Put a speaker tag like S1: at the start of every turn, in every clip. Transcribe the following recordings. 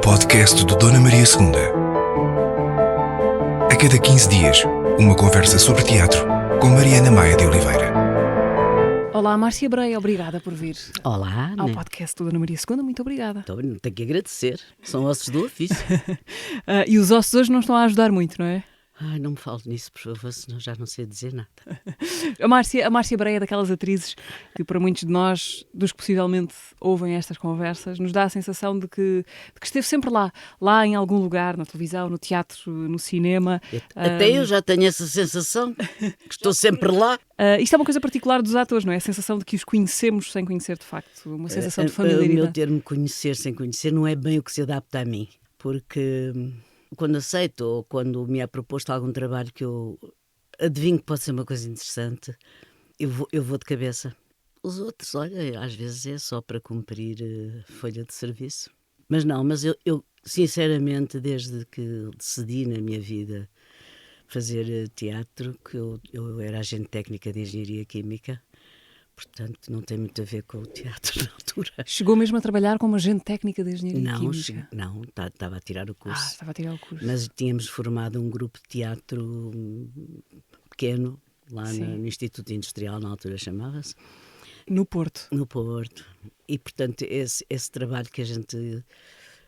S1: podcast do Dona Maria II. A cada 15 dias, uma conversa sobre teatro com Mariana Maia de Oliveira.
S2: Olá, Márcia Breia, obrigada por vir
S3: Olá,
S2: ao podcast do Dona Maria II, muito obrigada.
S3: Então, tenho que agradecer, são ossos do ofício.
S2: E os ossos hoje não estão a ajudar muito, não é?
S3: Ai, não me fale nisso, por favor, senão já não sei dizer nada.
S2: A Márcia Breia é daquelas atrizes que para muitos de nós, dos que possivelmente ouvem estas conversas, nos dá a sensação de que esteve sempre lá em algum lugar, na televisão, no teatro, no cinema.
S3: Até eu já tenho essa sensação, que estou sempre lá.
S2: Isto é uma coisa particular dos atores, não é? A sensação de que os conhecemos sem conhecer de facto, uma sensação de familiaridade.
S3: O meu termo conhecer sem conhecer não é bem o que se adapta a mim, porque quando aceito ou quando me é proposto algum trabalho que eu adivinho que pode ser uma coisa interessante, eu vou de cabeça. Os outros, olha, às vezes é só para cumprir folha de serviço. Mas eu sinceramente, desde que decidi na minha vida fazer teatro, que eu era agente técnica de engenharia química, portanto não tem muito a ver com o teatro na altura.
S2: Chegou mesmo a trabalhar como agente técnica de engenharia química?
S3: Não, estava a tirar o curso.
S2: Estava a tirar o curso.
S3: Mas tínhamos formado um grupo de teatro pequeno, lá no Instituto Industrial, na altura chamava-se.
S2: No Porto?
S3: No Porto. E, portanto, esse trabalho que a gente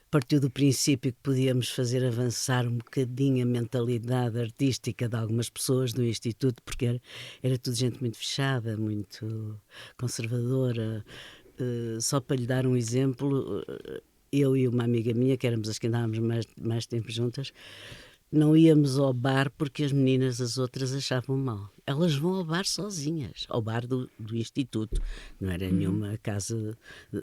S3: partiu do princípio que podíamos fazer avançar um bocadinho a mentalidade artística de algumas pessoas do Instituto, porque era tudo gente muito fechada, muito conservadora. Só para lhe dar um exemplo, eu e uma amiga minha, que éramos as que andávamos mais tempo juntas, não íamos ao bar porque as meninas, as outras, achavam mal. Elas vão ao bar sozinhas, ao bar do Instituto. Não era nenhuma casa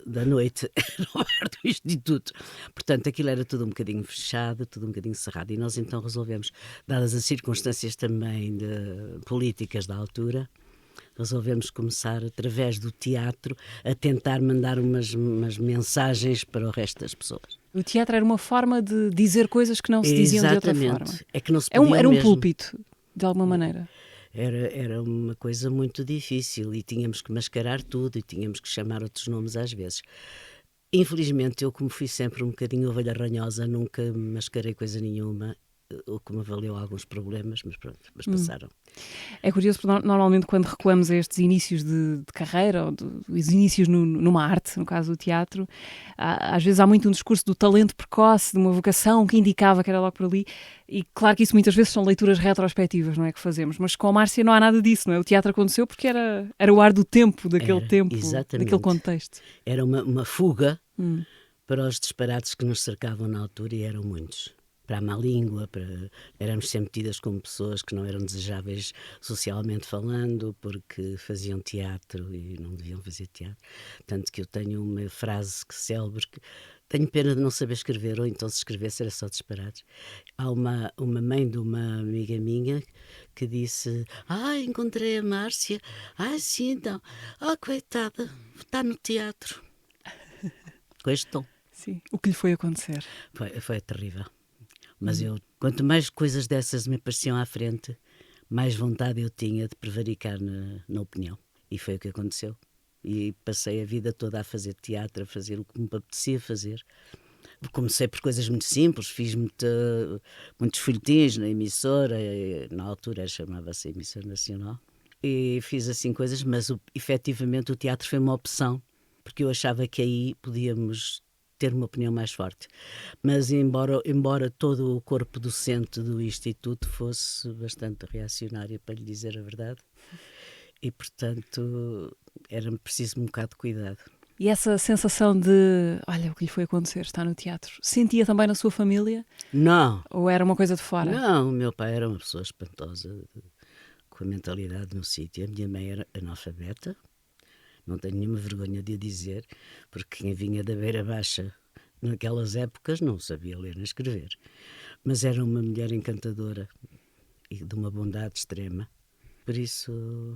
S3: da noite, era o bar do Instituto. Portanto, aquilo era tudo um bocadinho fechado, tudo um bocadinho cerrado. E nós então resolvemos, dadas as circunstâncias também políticas da altura, resolvemos começar, através do teatro, a tentar mandar umas mensagens para o resto das pessoas.
S2: O teatro era uma forma de dizer coisas que não se diziam de outra forma.
S3: É que não se podia
S2: era um
S3: mesmo.
S2: púlpito, de alguma maneira.
S3: Era uma coisa muito difícil e tínhamos que mascarar tudo e tínhamos que chamar outros nomes às vezes. Infelizmente, eu, como fui sempre um bocadinho ovelha ranhosa, nunca mascarei coisa nenhuma, o que me valeu alguns problemas, mas passaram.
S2: É curioso porque normalmente quando recuamos a estes inícios de carreira, ou os inícios numa arte, no caso do teatro, às vezes há muito um discurso do talento precoce, de uma vocação que indicava que era logo por ali, e claro que isso muitas vezes são leituras retrospectivas, não é, que fazemos, mas com a Márcia não há nada disso, não é? O teatro aconteceu porque era o ar do tempo, daquele tempo,
S3: exatamente.
S2: daquele contexto.
S3: Era uma fuga para os disparates que nos cercavam na altura, e eram muitos. Para a má língua, éramos sempre tidas como pessoas que não eram desejáveis socialmente falando, porque faziam teatro e não deviam fazer teatro. Tanto que eu tenho uma frase célebre que tenho pena de não saber escrever, ou então se escrevesse era só disparates. Há uma mãe de uma amiga minha que disse: encontrei a Márcia. Sim, então. Coitada, está no teatro. Com este tom.
S2: Sim, o que lhe foi acontecer?
S3: Foi terrível. Mas quanto mais coisas dessas me apareciam à frente, mais vontade eu tinha de prevaricar na opinião. E foi o que aconteceu. E passei a vida toda a fazer teatro, a fazer o que me apetecia fazer. Comecei por coisas muito simples, fiz muitos folhetins na emissora, na altura chamava-se Emissora Nacional, e fiz assim coisas, mas efetivamente o teatro foi uma opção, porque eu achava que aí podíamos ter uma opinião mais forte. Mas embora todo o corpo docente do Instituto fosse bastante reacionário, para lhe dizer a verdade, e portanto era preciso um bocado de cuidado.
S2: E essa sensação de, olha, o que lhe foi acontecer, está no teatro, sentia também na sua família?
S3: Não.
S2: Ou era uma coisa de fora?
S3: Não, o meu pai era uma pessoa espantosa, com a mentalidade no sítio. A minha mãe era analfabeta. Não tenho nenhuma vergonha de o dizer, porque quem vinha da Beira Baixa naquelas épocas não sabia ler nem escrever. Mas era uma mulher encantadora e de uma bondade extrema. Por isso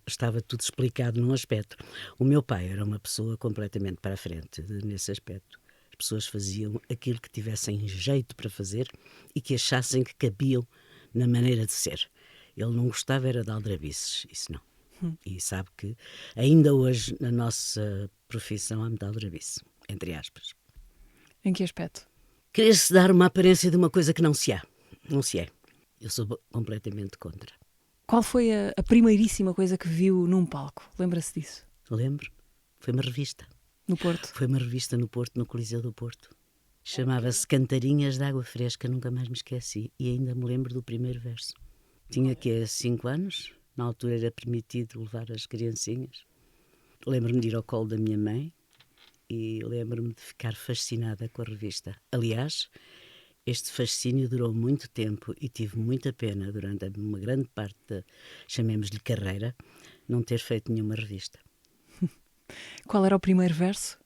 S3: estava tudo explicado num aspecto. O meu pai era uma pessoa completamente para a frente nesse aspecto. As pessoas faziam aquilo que tivessem jeito para fazer e que achassem que cabiam na maneira de ser. Ele não gostava era de aldrabices, isso não. E sabe que ainda hoje na nossa profissão há muita aldrabice, entre aspas.
S2: Em que aspecto?
S3: Querer-se dar uma aparência de uma coisa que não se há. Não se é. Eu sou completamente contra.
S2: Qual foi a primeiríssima coisa que viu num palco? Lembra-se disso?
S3: Lembro? Foi uma revista.
S2: No Porto?
S3: Foi uma revista no Porto, no Coliseu do Porto. Chamava-se Cantarinhas de Água Fresca, nunca mais me esqueci. E ainda me lembro do primeiro verso. Tinha que 5 anos, na altura era permitido levar as criancinhas. Lembro-me de ir ao colo da minha mãe e lembro-me de ficar fascinada com a revista. Aliás, este fascínio durou muito tempo e tive muita pena durante uma grande parte da, chamemos-lhe carreira, não ter feito nenhuma revista.
S2: Qual era o primeiro verso?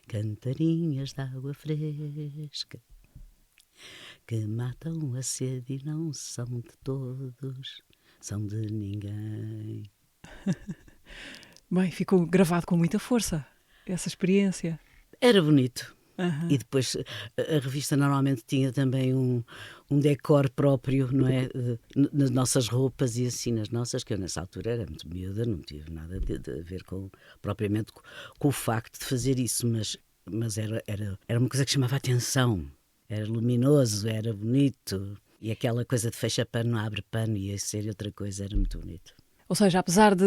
S3: Cantarinhas de água fresca que matam a sede e não são de todos, são de ninguém.
S2: Bem, ficou gravado com muita força essa experiência.
S3: Era bonito.
S2: Uhum.
S3: E depois a revista normalmente tinha também um decor próprio, não é? Nas nossas roupas e assim, nas nossas, que eu nessa altura era muito miúda, não tive nada de ver propriamente com o facto de fazer isso, mas era uma coisa que chamava a atenção. Era luminoso, era bonito. E aquela coisa de fecha pano, abre pano, e a ser outra coisa, era muito bonito.
S2: Ou seja, apesar de,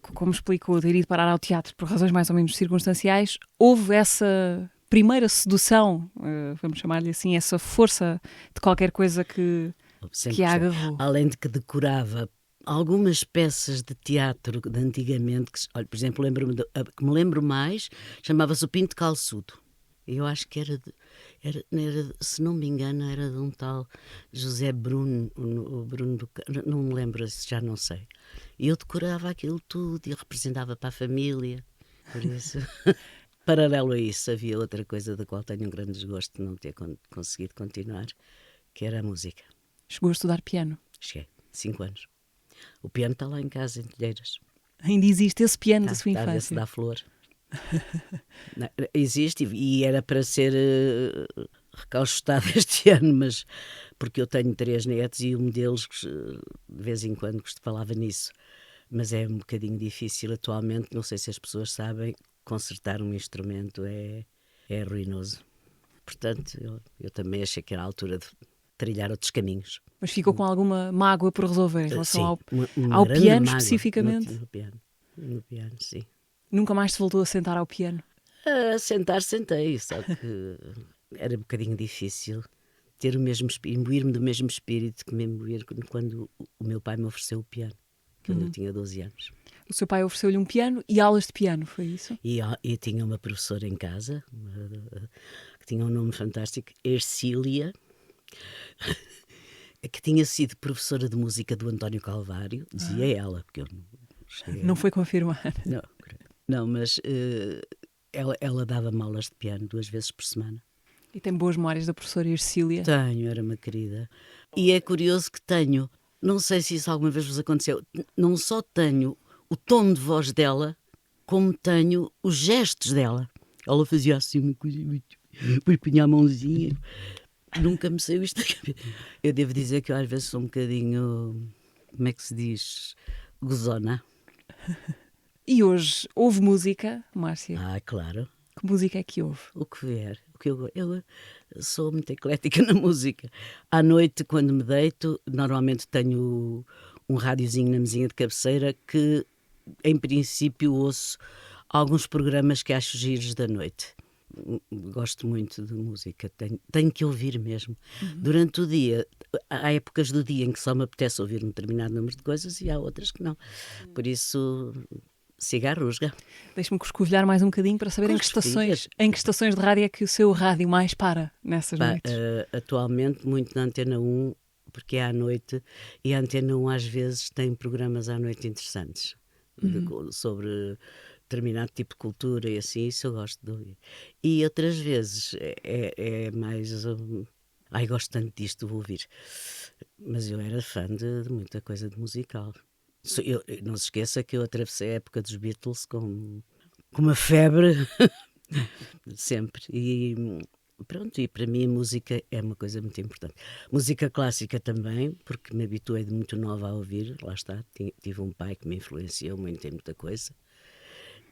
S2: como explicou, ter ido parar ao teatro por razões mais ou menos circunstanciais, houve essa primeira sedução, vamos chamar-lhe assim, essa força de qualquer coisa que a agarrou.
S3: Além de que decorava algumas peças de teatro de antigamente, olha, por exemplo, que me lembro mais, chamava-se o Pinto Calçudo. Eu acho que era, se não me engano, era de um tal José Bruno, o Bruno não me lembro, já não sei. E eu decorava aquilo tudo e representava para a família, por isso... Paralelo a isso, havia outra coisa da qual tenho um grande desgosto de não ter conseguido continuar, que era a música.
S2: Chegou a estudar piano?
S3: Cheguei, 5 anos. O piano está lá em casa, em Telheiras.
S2: Ainda existe esse piano da sua
S3: está
S2: infância?
S3: A ver se dá flor. Não, existe e era para ser recauchutado este ano, mas porque eu tenho 3 netos e um deles, de vez em quando, falava nisso. Mas é um bocadinho difícil atualmente, não sei se as pessoas sabem, consertar um instrumento é ruinoso. Portanto, eu também achei que era a altura de trilhar outros caminhos.
S2: Mas ficou com alguma mágoa por resolver em relação
S3: sim,
S2: ao piano
S3: mágoa,
S2: especificamente?
S3: No piano, sim.
S2: Nunca mais se voltou a sentar ao piano?
S3: Sentei, só que era um bocadinho difícil ter o mesmo imbuir-me do mesmo espírito que me imbuir quando o meu pai me ofereceu o piano, quando eu tinha 12 anos.
S2: O seu pai ofereceu-lhe um piano e aulas de piano, foi isso?
S3: E tinha uma professora em casa, que tinha um nome fantástico, Ercília, que tinha sido professora de música do António Calvário, dizia ela, porque eu não cheguei...
S2: Não foi confirmar.
S3: Não, mas ela dava-me aulas de piano 2 vezes por semana.
S2: E tem boas memórias da professora Ercília?
S3: Tenho, era uma querida. E é curioso que tenho, não sei se isso alguma vez vos aconteceu, não só tenho o tom de voz dela, como tenho os gestos dela. Ela fazia assim uma coisa muito... Depois punha a mãozinha. Nunca me saiu isto da cabeça. Eu devo dizer que eu às vezes sou um bocadinho, como é que se diz, gozona.
S2: E hoje, houve música, Márcia?
S3: Claro.
S2: Que música é que houve?
S3: O que vier. Eu sou muito eclética na música. À noite, quando me deito, normalmente tenho um rádiozinho na mesinha de cabeceira que, em princípio, ouço alguns programas que acho giros da noite. Gosto muito de música, tenho que ouvir mesmo. Durante o dia, há épocas do dia em que só me apetece ouvir um determinado número de coisas e há outras que não. Por isso, siga a rusga.
S2: Deixe-me coscovilhar mais um bocadinho para saber em que estações de rádio é que o seu rádio mais para nessas noites.
S3: Atualmente, muito na Antena 1, porque é à noite, e a Antena 1 às vezes tem programas à noite interessantes sobre determinado tipo de cultura e assim, isso eu gosto de ouvir. E outras vezes é mais... gosto tanto disto, vou ouvir. Mas eu era fã de muita coisa de musical. Não se esqueça que eu atravessei a época dos Beatles com uma febre, sempre. E pronto, e para mim a música é uma coisa muito importante. Música clássica também, porque me habituei de muito nova a ouvir, lá está, tive um pai que me influenciou muito em muita coisa.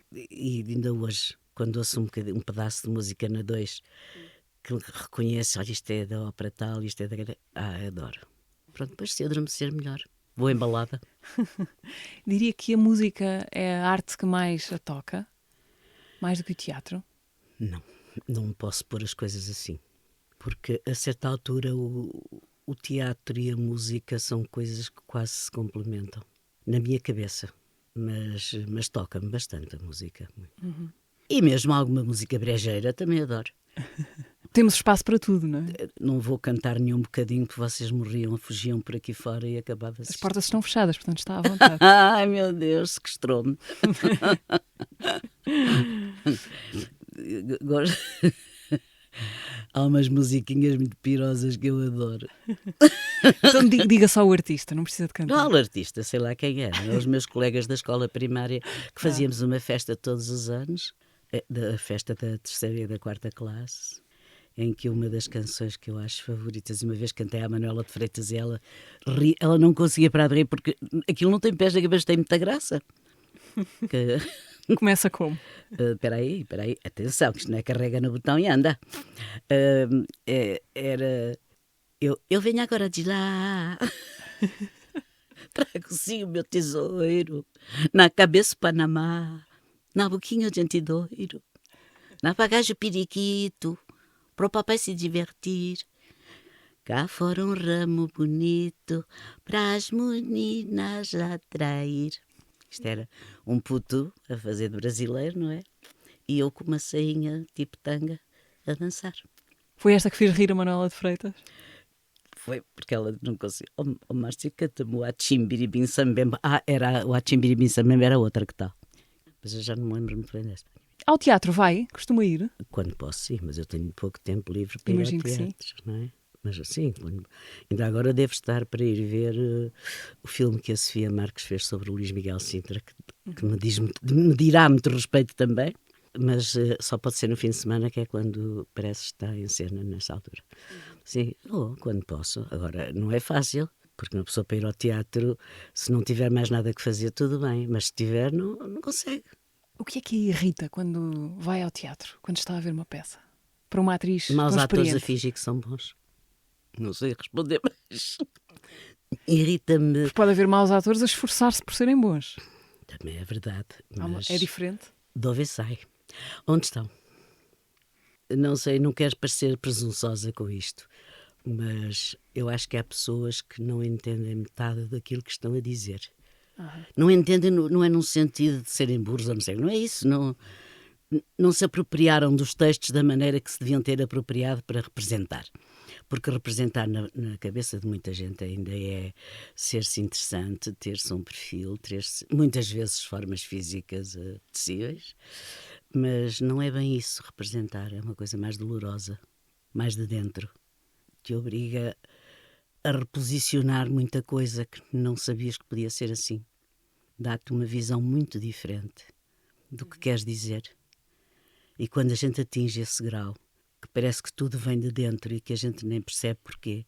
S3: E ainda hoje, quando ouço um pedaço de música na 2 que reconhece, olha, isto é da ópera tal, isto é da... adoro. Pronto, depois se adormecer melhor. Vou embalada.
S2: Diria que a música é a arte que mais a toca, mais do que o teatro?
S3: Não posso pôr as coisas assim. Porque a certa altura o teatro e a música são coisas que quase se complementam. Na minha cabeça. Mas toca-me bastante a música.
S2: Uhum.
S3: E mesmo alguma música brejeira também adoro.
S2: Temos espaço para tudo, não é?
S3: Não vou cantar nenhum bocadinho porque vocês morriam, fugiam por aqui fora e acabava-se.
S2: As portas estão fechadas, portanto está à vontade.
S3: Ai meu Deus, sequestrou-me. Há umas musiquinhas muito pirosas que eu adoro.
S2: Então diga só o artista, não precisa de cantar.
S3: Não, o artista, sei lá quem é. Os meus colegas da escola primária que fazíamos uma festa todos os anos, a festa da terceira e da quarta classe, em que uma das canções que eu acho favoritas, uma vez cantei à Manuela de Freitas e ela não conseguia parar de rir porque aquilo não tem pés na cabeça, tem muita graça.
S2: Começa como?
S3: Espera aí, atenção, que isto não é carrega no botão e anda. Era... Eu venho agora de lá, trago sim o meu tesouro, na cabeça o Panamá, na boquinha o Antidoiro, na bagagem o periquito, pro papai se divertir. Cá fora um ramo bonito, pras meninas atrair. Isto era um puto a fazer de brasileiro, não é? E eu com uma sainha tipo tanga a dançar.
S2: Foi esta que fez rir a Manuela de Freitas?
S3: Foi porque ela não conseguiu. Oh, Márcio, canta-me o Achimbiribim Sambemba. Era o Achimbiribim Sambemba, era outra que tal. Mas eu já não me lembro muito bem desta.
S2: Ao teatro vai? Costuma ir?
S3: Quando posso, sim, mas eu tenho pouco tempo livre para
S2: Imagino
S3: ir ao teatro, não é? Mas assim, ainda agora devo estar para ir ver o filme que a Sofia Marques fez sobre o Luís Miguel Sintra, que me dirá muito respeito também, mas só pode ser no fim de semana, que é quando parece estar em cena nessa altura. Sim, quando posso. Agora, não é fácil, porque uma pessoa para ir ao teatro, se não tiver mais nada que fazer, tudo bem, mas se tiver, não consegue.
S2: O que é que a irrita quando vai ao teatro, quando está a ver uma peça? Para uma atriz
S3: Maus
S2: tão
S3: atores a
S2: experiente?
S3: fingir que são bons. Não sei responder, mas irrita-me.
S2: Porque pode haver maus atores a esforçar-se por serem bons.
S3: Também é verdade. Mas
S2: É diferente?
S3: de onde sai? Onde estão? Não sei, não quero parecer presunçosa com isto, mas eu acho que há pessoas que não entendem metade daquilo que estão a dizer. Não entendem, não é num sentido de serem burros, ou não sei, não é isso, não se apropriaram dos textos da maneira que se deviam ter apropriado para representar. Porque representar na cabeça de muita gente ainda é ser-se interessante, ter-se um perfil, ter-se muitas vezes formas físicas apetecíveis, mas não é bem isso representar, é uma coisa mais dolorosa, mais de dentro, te obriga a reposicionar muita coisa que não sabias que podia ser assim. Dá-te uma visão muito diferente do que queres dizer. E quando a gente atinge esse grau, que parece que tudo vem de dentro e que a gente nem percebe porquê,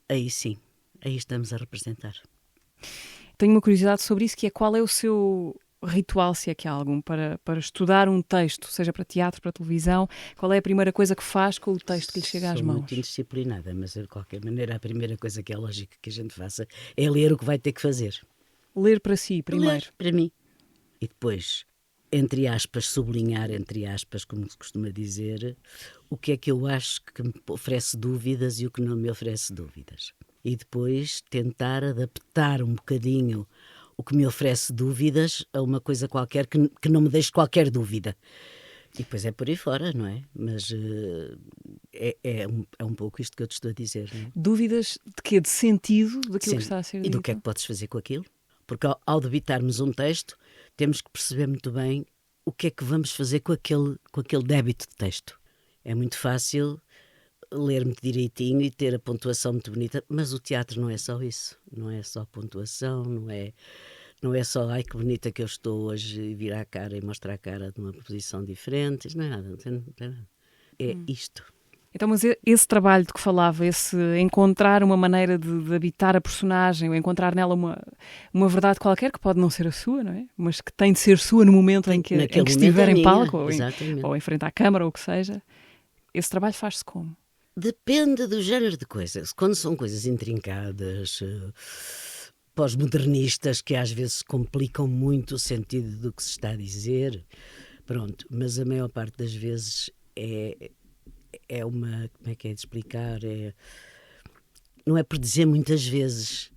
S3: aí sim, aí estamos a representar.
S2: Tenho uma curiosidade sobre isso, que é qual é o seu ritual, se é que há algum, para estudar um texto, seja para teatro, para televisão? Qual é a primeira coisa que faz com o texto que lhe chega às
S3: Sou
S2: mãos?
S3: muito indisciplinada, mas de qualquer maneira a primeira coisa que é lógico que a gente faça é ler o que vai ter que fazer.
S2: Ler para si, primeiro.
S3: Ler para mim. E depois, entre aspas, sublinhar, entre aspas, como se costuma dizer, o que é que eu acho que me oferece dúvidas e o que não me oferece dúvidas. E depois tentar adaptar um bocadinho o que me oferece dúvidas a uma coisa qualquer que não me deixe qualquer dúvida. E depois é por aí fora, não é? Mas é um pouco isto que eu te estou a dizer, não é?
S2: Dúvidas de quê? De sentido daquilo que está a ser dito?
S3: E do que é que podes fazer com aquilo? Porque ao debitarmos um texto, temos que perceber muito bem o que é que vamos fazer com aquele débito de texto. É muito fácil ler muito direitinho e ter a pontuação muito bonita, mas o teatro não é só isso. Não é só pontuação, não é só ai que bonita que eu estou hoje e virar a cara e mostrar a cara de uma posição diferente. Isso não é nada, não tem nada. É isto.
S2: Então, mas esse trabalho de que falava, esse encontrar uma maneira de habitar a personagem, ou encontrar nela uma verdade qualquer, que pode não ser a sua, não é? Mas que tem de ser sua no momento em que estiver em palco, ou em frente à câmara, ou o que seja, Esse trabalho faz-se como?
S3: Depende do género de coisas. Quando são coisas intrincadas, pós-modernistas, que às vezes complicam muito o sentido do que se está a dizer, pronto. Mas a maior parte das vezes é uma... Como é que é de explicar? Não é por dizer muitas vezes,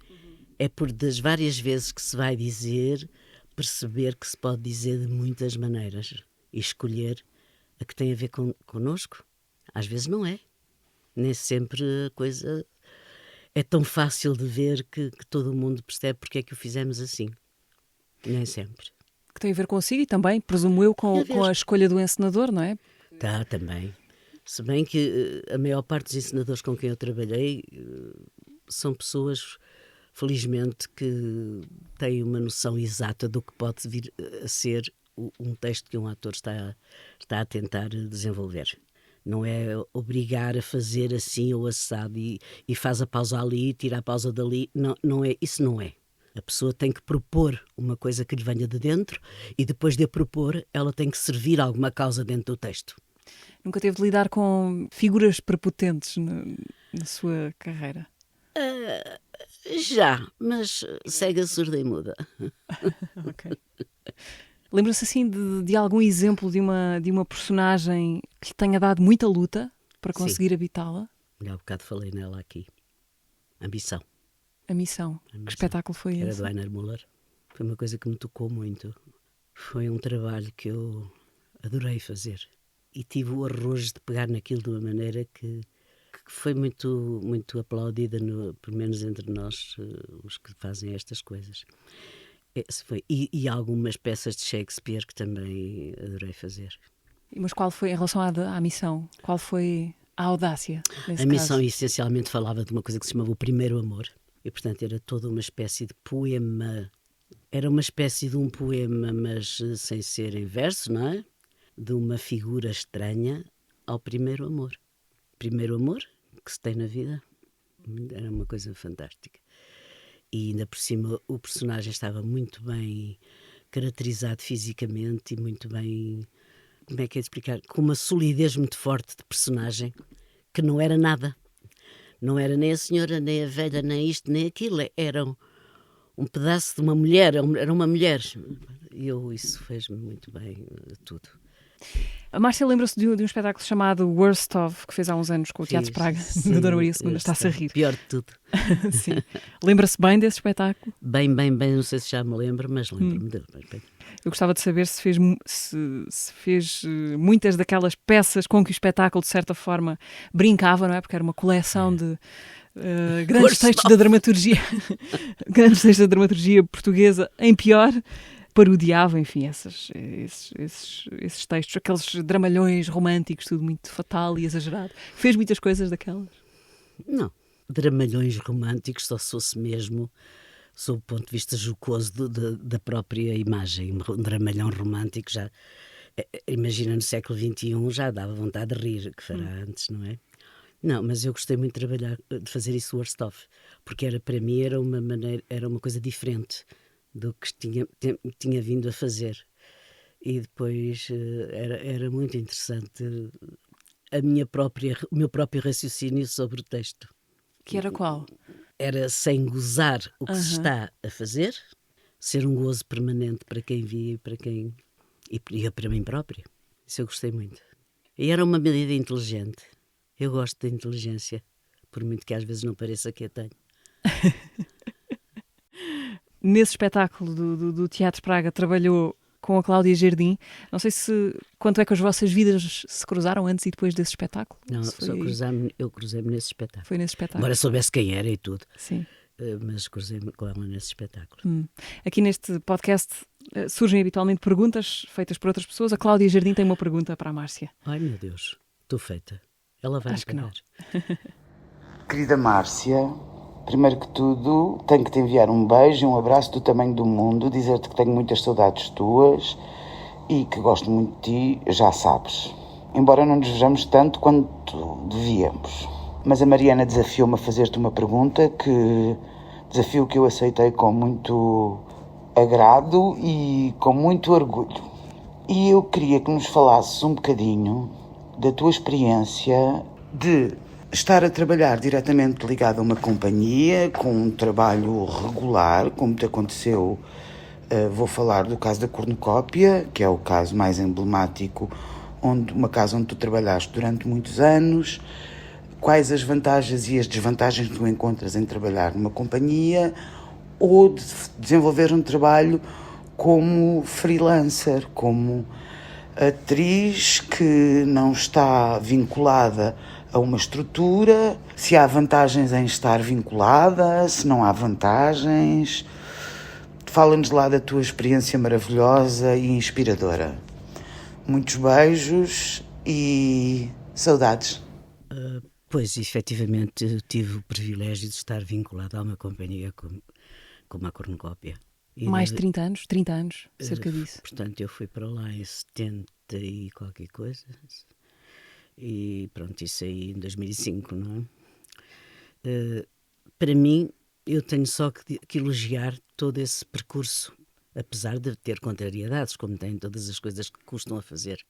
S3: é por das várias vezes que se vai dizer, perceber que se pode dizer de muitas maneiras e escolher a que tem a ver connosco. Às vezes não é. Nem sempre a coisa é tão fácil de ver que todo mundo percebe porque é que o fizemos assim. Nem sempre.
S2: Que tem a ver consigo e também, presumo eu, com a escolha do encenador, não é?
S3: Tá, também. Se bem que a maior parte dos encenadores com quem eu trabalhei são pessoas, felizmente, que têm uma noção exata do que pode vir a ser um texto que um ator está a tentar desenvolver. Não é obrigar a fazer assim ou assado e faz a pausa ali, tira a pausa dali. Não é, isso não é. A pessoa tem que propor uma coisa que lhe venha de dentro e depois de a propor, ela tem que servir alguma causa dentro do texto.
S2: Nunca teve de lidar com figuras prepotentes na sua carreira?
S3: Já, mas cega, surda e muda.
S2: Ok. Lembra-se assim de algum exemplo de uma personagem que lhe tenha dado muita luta para conseguir habitá-la?
S3: Há bocado falei nela aqui. Ambição.
S2: A Missão. Que espetáculo foi
S3: Era
S2: esse?
S3: do Einar Müller. Foi uma coisa que me tocou muito. Foi um trabalho que eu adorei fazer. E tive o arrojo de pegar naquilo de uma maneira que foi muito, muito aplaudida, pelo menos entre nós, os que fazem estas coisas. Esse foi. E algumas peças de Shakespeare que também adorei fazer.
S2: Mas qual foi, em relação à Missão, qual foi a audácia nesse
S3: A Missão
S2: caso?
S3: essencialmente falava de uma coisa que se chamava O Primeiro Amor. E, portanto, era toda uma espécie de poema. Era uma espécie de um poema, mas sem ser em verso, não é? De uma figura estranha ao primeiro amor. Primeiro amor que se tem na vida. Era uma coisa fantástica. E ainda por cima o personagem estava muito bem caracterizado fisicamente e muito bem, como é que é de explicar, com uma solidez muito forte de personagem que não era nada. Não era nem a senhora, nem a velha, nem isto, nem aquilo. Era um pedaço de uma mulher, era uma mulher. E isso fez-me muito bem tudo.
S2: A Márcia lembra-se de um espetáculo chamado Worst Of, que fez há uns anos com o Teatro de Praga, no Dona Maria II, está-se a rir.
S3: Pior de tudo.
S2: Sim. Lembra-se bem desse espetáculo?
S3: Bem, não sei se já me lembro, mas lembro-me dele. Bem.
S2: Eu gostava de saber se fez muitas daquelas peças com que o espetáculo, de certa forma, brincava, não é? Porque era uma coleção de grandes textos da dramaturgia, grandes textos da dramaturgia portuguesa, em pior, parodiava, enfim, esses textos, aqueles dramalhões românticos, tudo muito fatal e exagerado. Fez muitas coisas daquelas? Não.
S3: Dramalhões românticos só se fosse mesmo sob o ponto de vista jocoso da própria imagem. Um dramalhão romântico já, imagina, no século XXI já dava vontade de rir, que fará antes, não é? Não, mas eu gostei muito de fazer isso Worst Of, porque para mim era uma coisa diferente do que tinha vindo a fazer. E depois era muito interessante o meu próprio raciocínio sobre o texto.
S2: Que era qual?
S3: Era sem gozar o que se está a fazer, ser um gozo permanente para quem via e para mim própria. Isso eu gostei muito. E era uma medida inteligente. Eu gosto da inteligência, por muito que às vezes não pareça que a tenho.
S2: Nesse espetáculo do Teatro Praga trabalhou com a Cláudia Jardim. Não sei quanto é que as vossas vidas se cruzaram antes e depois desse espetáculo.
S3: Não, eu cruzei-me nesse espetáculo.
S2: Foi nesse espetáculo.
S3: Embora soubesse quem era e tudo.
S2: Sim.
S3: Mas cruzei-me com ela nesse espetáculo.
S2: Aqui neste podcast surgem habitualmente perguntas feitas por outras pessoas. A Cláudia Jardim tem uma pergunta para a Márcia.
S3: Ai, meu Deus, estou feita. Ela vai
S2: Acho que não.
S4: Querida Márcia, primeiro que tudo, tenho que te enviar um beijo e um abraço do tamanho do mundo, dizer-te que tenho muitas saudades tuas e que gosto muito de ti, já sabes. Embora não nos vejamos tanto quanto devíamos. Mas a Mariana desafiou-me a fazer-te uma pergunta, desafio que eu aceitei com muito agrado e com muito orgulho. E eu queria que nos falasses um bocadinho da tua experiência de estar a trabalhar diretamente ligado a uma companhia, com um trabalho regular, como te aconteceu. Vou falar do caso da cornucópia, que é o caso mais emblemático, uma casa onde tu trabalhaste durante muitos anos. Quais as vantagens e as desvantagens que tu encontras em trabalhar numa companhia ou de desenvolver um trabalho como freelancer, como atriz que não está vinculada a uma estrutura, se há vantagens em estar vinculada, se não há vantagens. Fala-nos lá da tua experiência maravilhosa e inspiradora. Muitos beijos e saudades.
S3: Pois, efetivamente, eu tive o privilégio de estar vinculado a uma companhia como a Cornucópia.
S2: Mais de 30 anos? 30 anos, cerca disso.
S3: Portanto, eu fui para lá em 70 e qualquer coisa. E pronto, isso aí em 2005, não é? Para mim, eu tenho só que elogiar todo esse percurso, apesar de ter contrariedades, como têm todas as coisas que custam a fazer.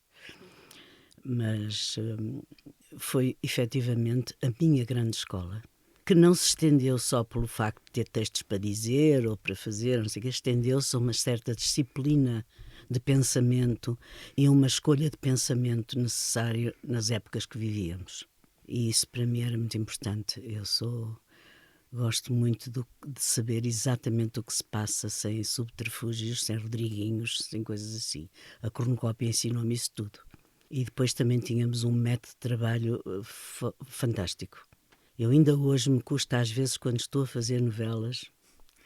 S3: Mas foi efetivamente a minha grande escola, que não se estendeu só pelo facto de ter textos para dizer ou para fazer, não sei o que, estendeu-se a uma certa disciplina de pensamento e a uma escolha de pensamento necessária nas épocas que vivíamos. E isso para mim era muito importante. Gosto muito de saber exatamente o que se passa, sem subterfúgios, sem Rodriguinhos, sem coisas assim. A cornucópia ensinou-me isso tudo. E depois também tínhamos um método de trabalho fantástico. Eu ainda hoje me custa, às vezes, quando estou a fazer novelas,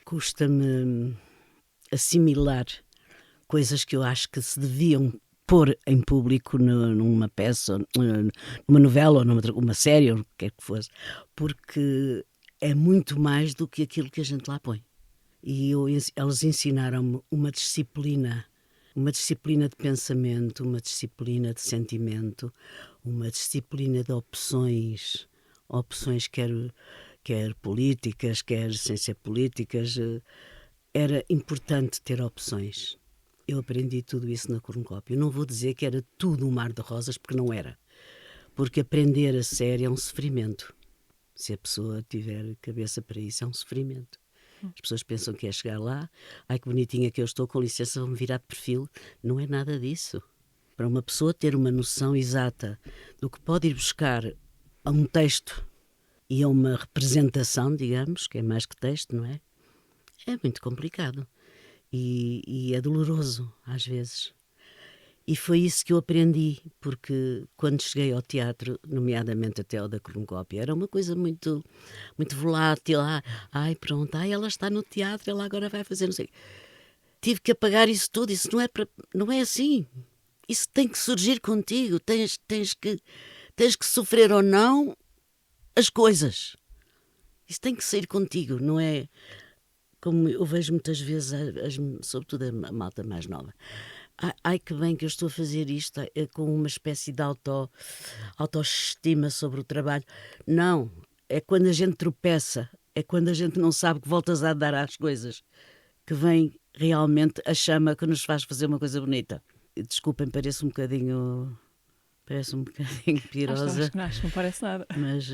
S3: custa-me assimilar coisas que eu acho que se deviam pôr em público numa peça, numa novela ou numa série, ou o que quer que fosse, porque é muito mais do que aquilo que a gente lá põe. E eles ensinaram-me uma disciplina de pensamento, uma disciplina de sentimento, uma disciplina de opções quer políticas, quer sem ser políticas. Era importante ter opções. Eu aprendi tudo isso na cornucópia. Eu não vou dizer que era tudo um mar de rosas, porque não era. Porque aprender a sério é um sofrimento. Se a pessoa tiver cabeça para isso, é um sofrimento. As pessoas pensam que é chegar lá, ai que bonitinha que eu estou, com licença, vou-me virar de perfil. Não é nada disso. Para uma pessoa ter uma noção exata do que pode ir buscar a um texto e a uma representação, digamos, que é mais que texto, não é? É muito complicado. E é doloroso, às vezes. E foi isso que eu aprendi, porque quando cheguei ao teatro, nomeadamente até ao da cornucópia, era uma coisa muito, muito volátil. Ai, pronto, ela está no teatro, ela agora vai fazer não sei. Tive que apagar isso tudo, isso não é assim. Isso tem que surgir contigo, tens que sofrer ou não as coisas. Isso tem que sair contigo, não é? Como eu vejo muitas vezes, sobretudo a malta mais nova. Ai, que bem que eu estou a fazer isto com uma espécie de autoestima sobre o trabalho. Não, é quando a gente tropeça, é quando a gente não sabe que voltas a dar às coisas, que vem realmente a chama que nos faz fazer uma coisa bonita. Desculpem, parece um bocadinho pirosa.
S2: Acho que não parece nada.
S3: Mas,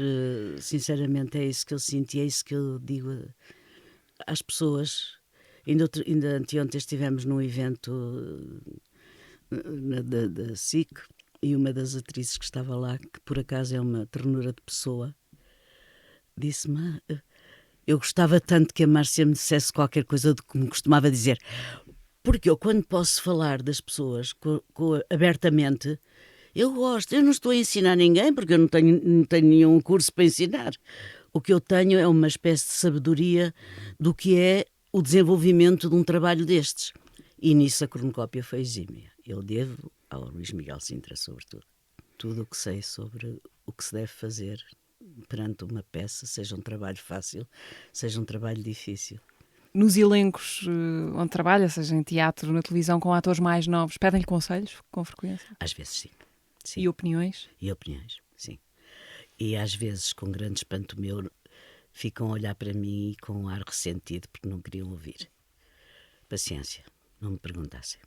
S3: sinceramente, é isso que eu sinto e é isso que eu digo às pessoas. Ainda anteontem estivemos num evento da SIC e uma das atrizes que estava lá, que por acaso é uma ternura de pessoa, disse-me: eu gostava tanto que a Márcia me dissesse qualquer coisa do que me costumava dizer, porque eu, quando posso falar das pessoas abertamente, eu gosto. Eu não estou a ensinar ninguém, porque eu não tenho nenhum curso para ensinar. O que eu tenho é uma espécie de sabedoria do que é o desenvolvimento de um trabalho destes. E nisso a cornucópia foi exímia. Eu devo ao Luís Miguel Sintra, sobretudo. Tudo o que sei sobre o que se deve fazer perante uma peça, seja um trabalho fácil, seja um trabalho difícil.
S2: Nos elencos onde trabalha, seja em teatro, na televisão, com atores mais novos, pedem-lhe conselhos com frequência?
S3: Às vezes sim.
S2: E opiniões?
S3: E opiniões, sim. E às vezes, com grande espanto meu, ficam a olhar para mim com um ar ressentido porque não queriam ouvir. Paciência, não me perguntassem.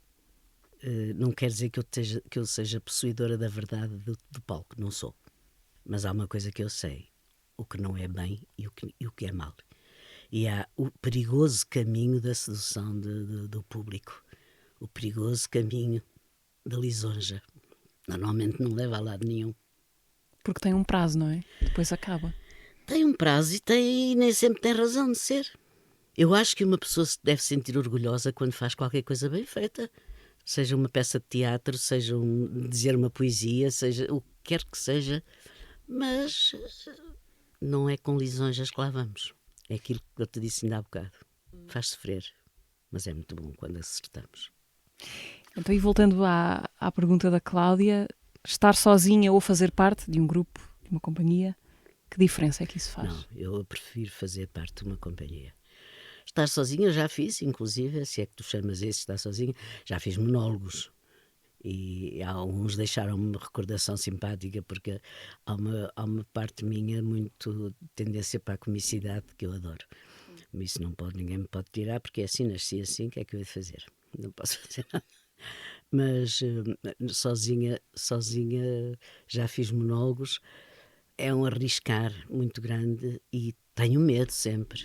S3: Não quer dizer que eu seja possuidora da verdade do palco, não sou. Mas há uma coisa que eu sei, o que não é bem e o que é mal. E há o perigoso caminho da sedução do público, o perigoso caminho da lisonja. Normalmente não leva a lado nenhum.
S2: Porque tem um prazo, não é? Depois acaba.
S3: Tem um prazo e nem sempre tem razão de ser. Eu acho que uma pessoa se deve sentir orgulhosa quando faz qualquer coisa bem feita. Seja uma peça de teatro, seja dizer uma poesia, seja o que quer que seja. Mas não é com lisonjas que lá vamos. É aquilo que eu te disse ainda há bocado. Faz sofrer, mas é muito bom quando acertamos.
S2: Então, e voltando à pergunta da Cláudia, estar sozinha ou fazer parte de um grupo, de uma companhia, que diferença é que isso faz?
S3: Não, eu prefiro fazer parte de uma companhia. Estar sozinha eu já fiz, inclusive, se é que tu chamas esse estar sozinha, já fiz monólogos. E alguns deixaram-me uma recordação simpática, porque há uma parte minha muito tendência para a comicidade que eu adoro. Isso ninguém me pode tirar, porque é assim, nasci assim, o que é que eu hei de fazer? Não posso fazer nada. Mas sozinha já fiz monólogos. É um arriscar muito grande e tenho medo sempre.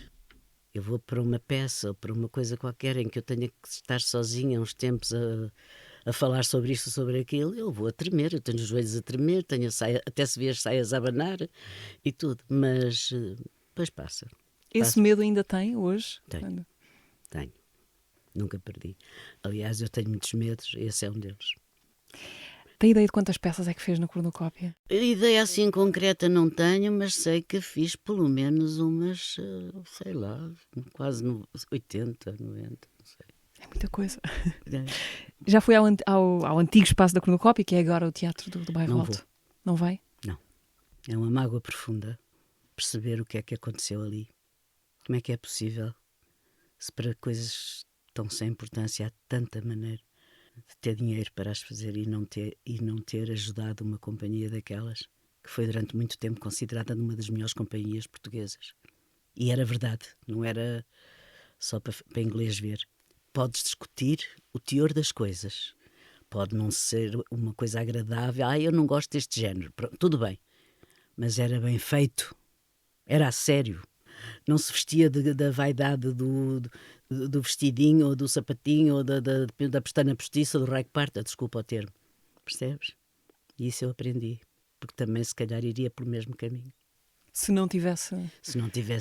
S3: Eu vou para uma peça ou para uma coisa qualquer em que eu tenha que estar sozinha uns tempos a falar sobre isto, sobre aquilo, eu vou a tremer, eu tenho os joelhos a tremer, tenho a saia, até se vê as saias a abanar e tudo, mas depois passa.
S2: Esse medo ainda tem hoje?
S3: Tenho. Nunca perdi. Aliás, eu tenho muitos medos, esse é um deles.
S2: Tem ideia de quantas peças é que fez na cornucópia?
S3: Ideia assim concreta não tenho, mas sei que fiz pelo menos umas, sei lá, quase 80, 90, não sei.
S2: É muita coisa. Já foi ao antigo espaço da cornucópia, que é agora o Teatro do Bairro
S3: Não
S2: Alto?
S3: vou.
S2: Não vai?
S3: Não. É uma mágoa profunda perceber o que é que aconteceu ali. Como é que é possível, se para coisas tão sem importância há tanta maneira de ter dinheiro para as fazer e não ter ajudado uma companhia daquelas, que foi durante muito tempo considerada uma das melhores companhias portuguesas. E era verdade, não era só para inglês ver. Podes discutir o teor das coisas. Pode não ser uma coisa agradável. Eu não gosto deste género. Pronto, tudo bem. Mas era bem feito. Era a sério. Não se vestia da vaidade do vestidinho ou do sapatinho ou da pestana postiça do raio que parta. Desculpa o termo. Percebes? E isso eu aprendi. Porque também se calhar iria pelo mesmo caminho.
S2: Se não tivesse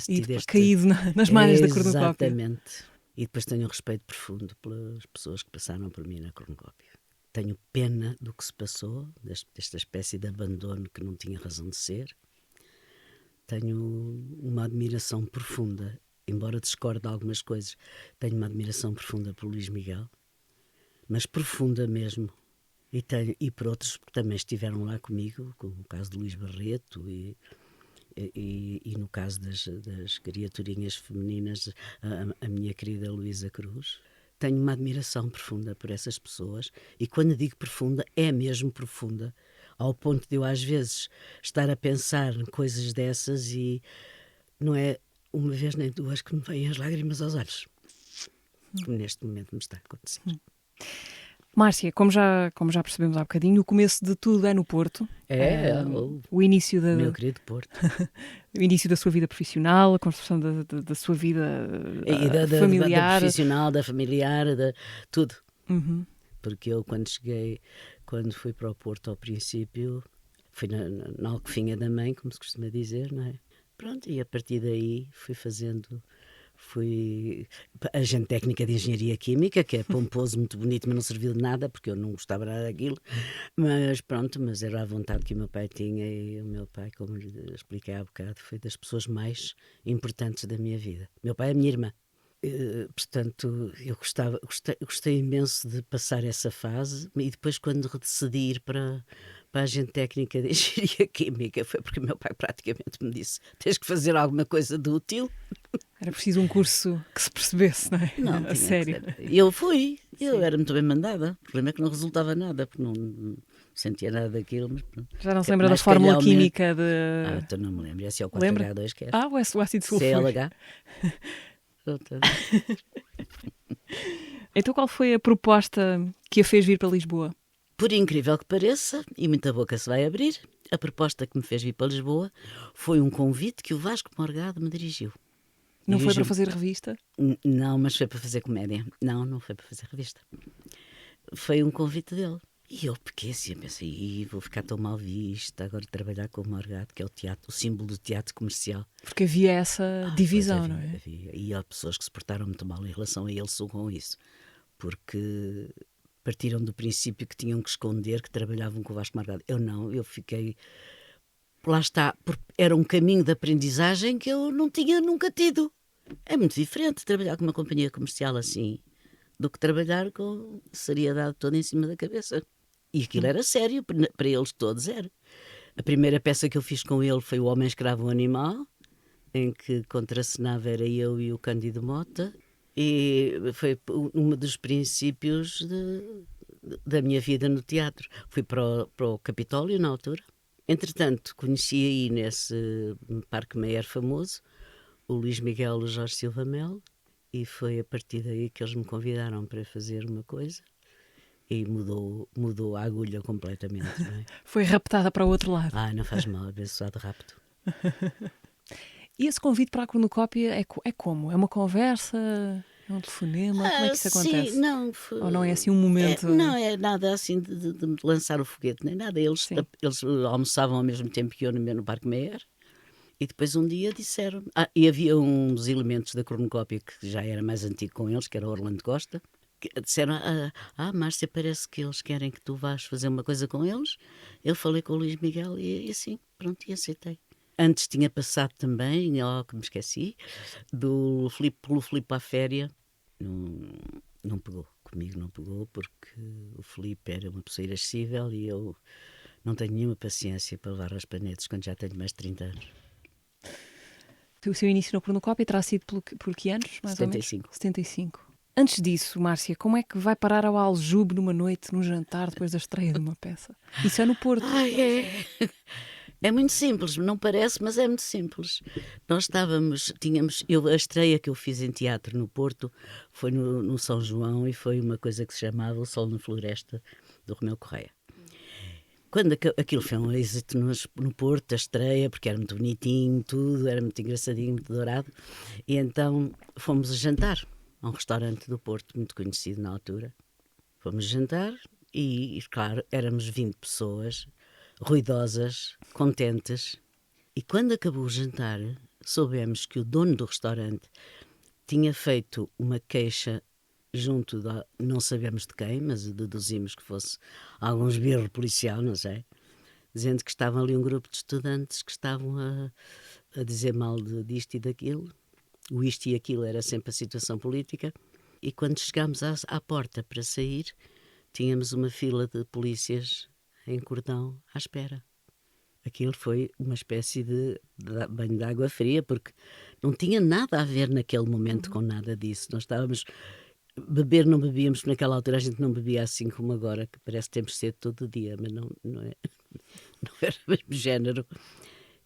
S3: tido este...
S2: caído nas malhas da cornucópia.
S3: Exatamente. E depois tenho um respeito profundo pelas pessoas que passaram por mim na cornucópia. Tenho pena do que se passou, desta espécie de abandono que não tinha razão de ser. Tenho uma admiração profunda, embora discorde de algumas coisas, tenho uma admiração profunda por Luís Miguel, mas profunda mesmo. E por outros que também estiveram lá comigo, como o caso de Luís Barreto e no caso das criaturinhas femininas, a minha querida Luísa Cruz. Tenho uma admiração profunda por essas pessoas, e quando digo profunda, é mesmo profunda, ao ponto de eu às vezes estar a pensar em coisas dessas e não é uma vez nem duas que me vêm as lágrimas aos olhos, como neste momento me está a acontecer.
S2: Márcia, como já percebemos há bocadinho, o começo de tudo é no Porto. O início
S3: meu querido Porto.
S2: O início da sua vida profissional, a construção da sua vida familiar.
S3: Da profissional, da familiar, tudo.
S2: Uhum.
S3: Porque eu quando fui para o Porto ao princípio, fui na alcofinha da mãe, como se costuma dizer, não é? Pronto, e a partir daí fui agente técnica de engenharia química, que é pomposo, muito bonito, mas não serviu de nada, porque eu não gostava nada daquilo. Mas pronto, mas era a vontade que o meu pai tinha, e o meu pai, como lhe expliquei há bocado, foi das pessoas mais importantes da minha vida. Meu pai é a minha irmã. Portanto, eu gostei imenso de passar essa fase, e depois quando decidi ir para a agente técnica de engenharia química, foi porque o meu pai praticamente me disse: tens que fazer alguma coisa de útil.
S2: Era preciso um curso que se percebesse, não é?
S3: Não,
S2: a sério.
S3: Eu era muito bem mandada. O problema é que não resultava nada, porque não sentia nada daquilo. Mas
S2: já não se lembra da fórmula química de...
S3: então não me lembro. Esse é o 4H2 que é.
S2: O ácido sulfúrico.
S3: CLH.
S2: Então qual foi a proposta que a fez vir para Lisboa?
S3: Por incrível que pareça, e muita boca se vai abrir, a proposta que me fez vir para Lisboa foi um convite que o Vasco Morgado me dirigiu.
S2: Não foi para fazer revista?
S3: Não, mas foi para fazer comédia. Não foi para fazer revista. Foi um convite dele. E eu pequei assim, pensei, vou ficar tão mal vista agora de trabalhar com o Morgado, que é o teatro, o símbolo do teatro comercial.
S2: Porque havia essa divisão, não é?
S3: Havia. E há pessoas que se portaram muito mal em relação a ele só com isso. Porque partiram do princípio que tinham que esconder que trabalhavam com o Vasco Morgado. Eu não, eu fiquei... Lá está, era um caminho de aprendizagem que eu não tinha nunca tido. É muito diferente trabalhar com uma companhia comercial assim do que trabalhar com seriedade toda em cima da cabeça. E aquilo era sério, para eles todos era. A primeira peça que eu fiz com ele foi O Homem Escravo o Animal, em que contracenava era eu e o Cândido Mota, e foi um dos princípios da minha vida no teatro. Fui para o Capitólio na altura. Entretanto, conheci aí nesse Parque Meyer famoso o Luís Miguel e o Jorge Silva Melo, e foi a partir daí que eles me convidaram para fazer uma coisa. E mudou a agulha completamente. Não é?
S2: Foi raptada para o outro lado.
S3: Não faz mal, abençoado rapto.
S2: E esse convite para a cronocópia é como? É uma conversa? É um telefonema? Como é que isso acontece?
S3: Sim, não.
S2: Ou não é assim um momento?
S3: Não é nada assim de lançar o foguete, nem nada. Eles almoçavam ao mesmo tempo que eu no Parque Meyer. E depois um dia disseram... e havia um dos elementos da cronocópia que já era mais antigo com eles, que era o Orlando Costa. Disseram, Márcia, parece que eles querem que tu vás fazer uma coisa com eles. Eu falei com o Luís Miguel e assim, pronto, e aceitei. Antes tinha passado também, que me esqueci, pelo Filipe à Féria. Não pegou, comigo não pegou, porque o Filipe era uma pessoa irascível e eu não tenho nenhuma paciência para levar raspanetes quando já tenho mais de 30 anos.
S2: O seu início no cronocópia terá sido por que anos, mais
S3: 75.
S2: ou menos? 75. Antes disso, Márcia, como é que vai parar ao Aljube numa noite, num jantar, depois da estreia de uma peça? Isso é no Porto.
S3: É muito simples, não parece, mas é muito simples. Nós a estreia que eu fiz em teatro no Porto foi no São João e foi uma coisa que se chamava O Sol na Floresta, do Romeu Correia. Quando aquilo foi um êxito no Porto, a estreia, porque era muito bonitinho, tudo, era muito engraçadinho, muito dourado, e então fomos jantar a um restaurante do Porto, muito conhecido na altura. Fomos jantar e, claro, éramos 20 pessoas, ruidosas, contentes. E quando acabou o jantar, soubemos que o dono do restaurante tinha feito uma queixa junto não sabemos de quem, mas deduzimos que fosse algum esbirro policial, não sei, dizendo que estavam ali um grupo de estudantes que estavam a dizer mal disto e daquilo. O isto e aquilo era sempre a situação política. E quando chegámos à porta para sair, tínhamos uma fila de polícias em cordão à espera. Aquilo foi uma espécie de banho de água fria, porque não tinha nada a ver naquele momento com nada disso. Nós estávamos... Beber não bebíamos, naquela altura a gente não bebia assim como agora, que parece que temos sede todo dia, mas não era o mesmo género.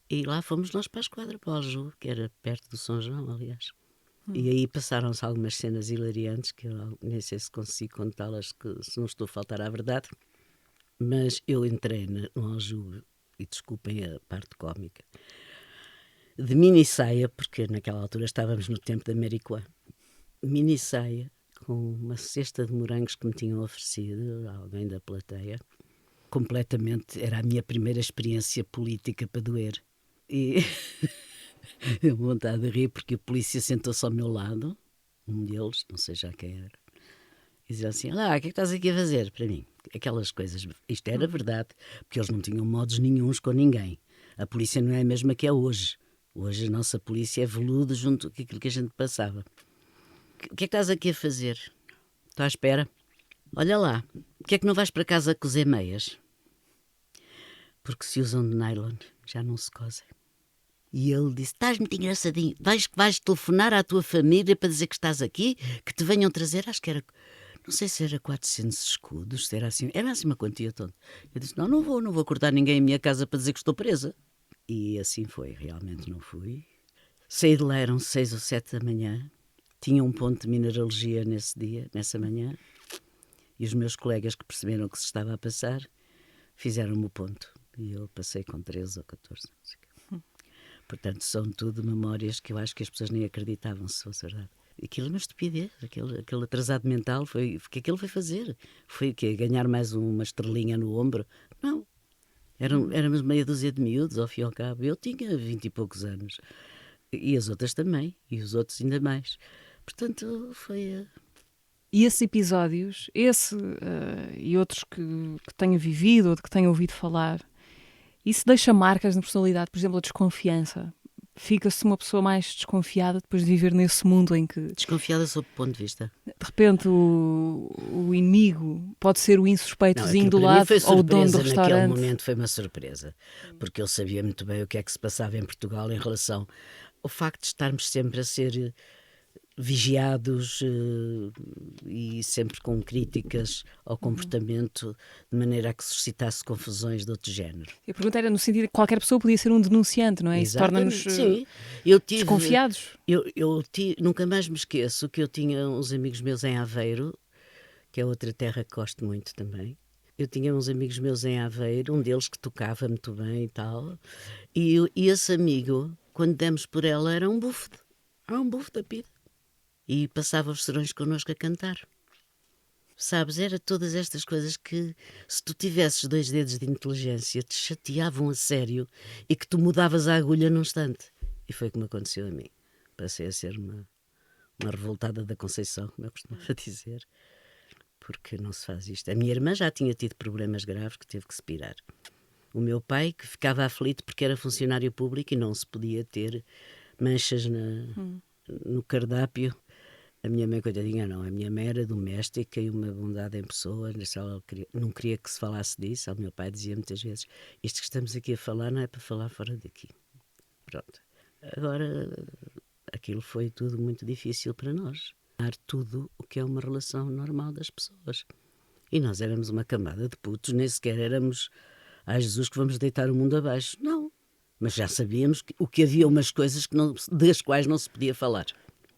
S3: E lá fomos nós para a esquadra, para o Aljube, que era perto do São João, aliás. E aí passaram-se algumas cenas hilariantes, que eu nem sei se consigo contá-las, se não estou a faltar à verdade. Mas eu entrei no Aljube, e desculpem a parte cómica, de mini saia, porque naquela altura estávamos no tempo da Maricoa. Mini saia, com uma cesta de morangos que me tinham oferecido, alguém da plateia. Completamente, era a minha primeira experiência política para doer. E deu vontade de rir, porque a polícia sentou-se ao meu lado, um deles, não sei já quem era, e dizia assim, o que é que estás aqui a fazer para mim? Aquelas coisas, isto era verdade, porque eles não tinham modos nenhuns com ninguém. A polícia não é a mesma que é hoje. Hoje a nossa polícia é veludo junto com aquilo que a gente passava. O que é que estás aqui a fazer? Estou à espera. Olha lá, por que é que não vais para casa cozer meias? Porque se usam de nylon, já não se cosem. E ele disse, estás muito engraçadinho, vais telefonar à tua família para dizer que estás aqui, que te venham trazer, acho que era, não sei se era 400 escudos, se era assim uma quantia toda. Eu disse, não vou acordar ninguém em minha casa para dizer que estou presa. E assim foi, realmente não fui. Saí de lá, eram 6 ou 7 da manhã, Tinha um ponto de mineralogia nesse dia, nessa manhã, e os meus colegas que perceberam o que se estava a passar fizeram-me o ponto. E eu passei com 13 ou 14. Não sei o quê. Portanto, são tudo memórias que eu acho que as pessoas nem acreditavam se fosse verdade. Aquilo é uma estupidez, aquele atrasado mental, o que é que ele foi fazer? Foi o quê? Ganhar mais uma estrelinha no ombro? Não. Éramos meia dúzia de miúdos, ao fim e ao cabo. Eu tinha 20 e poucos anos. E as outras também. E os outros ainda mais. Portanto, foi...
S2: E esses episódios, e outros que tenho vivido ou de que tenho ouvido falar, isso deixa marcas na personalidade? Por exemplo, a desconfiança. Fica-se uma pessoa mais desconfiada depois de viver nesse mundo em que...
S3: Desconfiada sob que ponto de vista?
S2: De repente o inimigo pode ser o insuspeitozinho do
S3: para mim
S2: lado
S3: foi
S2: ou o dono do
S3: surpresa,
S2: restaurante.
S3: naquele momento foi uma surpresa, porque ele sabia muito bem o que é que se passava em Portugal em relação ao facto de estarmos sempre a ser vigiados e sempre com críticas ao comportamento, de maneira a que suscitasse confusões de outro género.
S2: A pergunta era no sentido de que qualquer pessoa podia ser um denunciante, não é? Isso torna-nos
S3: Sim.
S2: desconfiados.
S3: Nunca mais me esqueço que eu tinha uns amigos meus em Aveiro, que é outra terra que gosto muito também. Eu tinha uns amigos meus em Aveiro, um deles que tocava muito bem e tal, e esse amigo, quando demos por ela, era um bufo da pira. E passava os serões connosco a cantar. Sabes, era todas estas coisas que, se tu tivesses 2 dedos de inteligência, te chateavam a sério e que tu mudavas a agulha num instante. E foi como aconteceu a mim. Passei a ser uma revoltada da Conceição, como eu costumava dizer, porque não se faz isto. A minha irmã já tinha tido problemas graves que teve que se pirar. O meu pai, que ficava aflito porque era funcionário público e não se podia ter manchas no cardápio. A minha mãe, coitadinha, não. A minha mãe era doméstica e uma bondade em pessoa. Ela não queria que se falasse disso. O meu pai dizia muitas vezes: isto que estamos aqui a falar não é para falar fora daqui. Pronto. Agora, aquilo foi tudo muito difícil para nós. Dar tudo o que é uma relação normal das pessoas. E nós éramos uma camada de putos, nem sequer éramos, ai Jesus, que vamos deitar o mundo abaixo. Não. Mas já sabíamos que havia umas coisas das quais não se podia falar.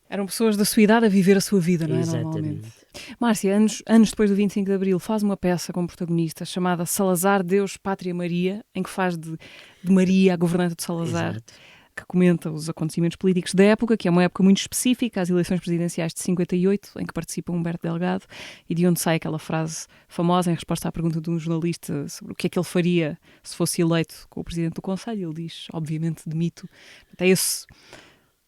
S2: Eram pessoas da sua idade a viver a sua vida, não é?
S3: Exatamente.
S2: Normalmente. Márcia, anos depois do 25 de Abril, faz uma peça como protagonista chamada Salazar, Deus, Pátria, Maria, em que faz de Maria a governanta de Salazar.
S3: Exato.
S2: Que comenta os acontecimentos políticos da época, que é uma época muito específica, as eleições presidenciais de 58, em que participa Humberto Delgado, e de onde sai aquela frase famosa em resposta à pergunta de um jornalista sobre o que é que ele faria se fosse eleito com o Presidente do Conselho. Ele diz, obviamente, demito. É esse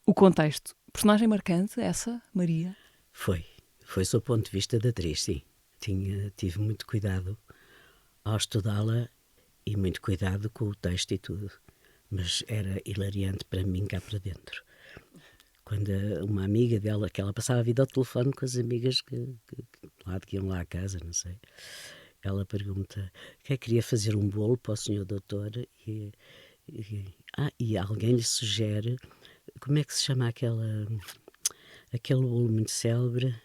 S2: o contexto. Personagem marcante, essa, Maria?
S3: Foi sob o ponto de vista da atriz, sim. Tive muito cuidado ao estudá-la e muito cuidado com o texto e tudo. Mas era hilariante para mim cá para dentro. Quando uma amiga dela, que ela passava a vida ao telefone com as amigas que iam lá à casa, não sei, ela pergunta que queria fazer um bolo para o senhor doutor e alguém lhe sugere, como é que se chama aquele bolo muito célebre?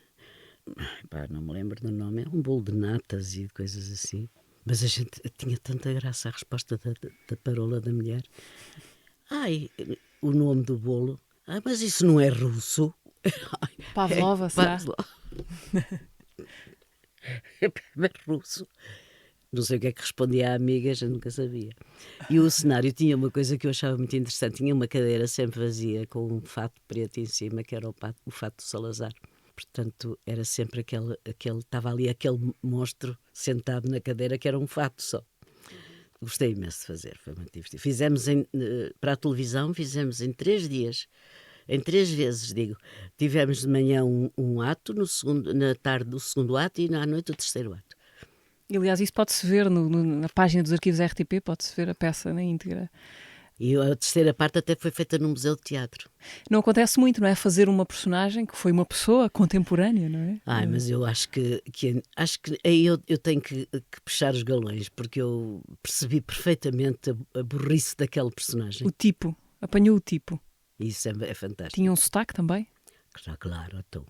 S3: Não me lembro do nome, é um bolo de natas e coisas assim. Mas a gente tinha tanta graça a resposta da parola da mulher. O nome do bolo. Mas isso não é russo?
S2: Pavlova, será?
S3: É russo. Não sei o que é que respondia à amiga, já nunca sabia. E o cenário tinha uma coisa que eu achava muito interessante. Tinha uma cadeira sempre vazia com um fato preto em cima, que era o fato do Salazar. Portanto, era sempre estava ali aquele monstro sentado na cadeira, que era um fato só. Gostei imenso de fazer, foi muito divertido. Fizemos para a televisão, fizemos em 3 dias, em 3 vezes, digo. Tivemos de manhã um ato, na tarde o segundo ato e à noite o terceiro ato.
S2: E, aliás, isso pode-se ver na página dos arquivos RTP, pode-se ver a peça na íntegra.
S3: E a terceira parte até foi feita num museu de teatro.
S2: Não acontece muito, não é? Fazer uma personagem que foi uma pessoa contemporânea, não é?
S3: Mas eu acho que aí eu tenho que puxar os galões, porque eu percebi perfeitamente a burrice daquele personagem.
S2: O tipo, apanhou o tipo.
S3: Isso é fantástico.
S2: Tinha um sotaque também?
S3: Claro, então.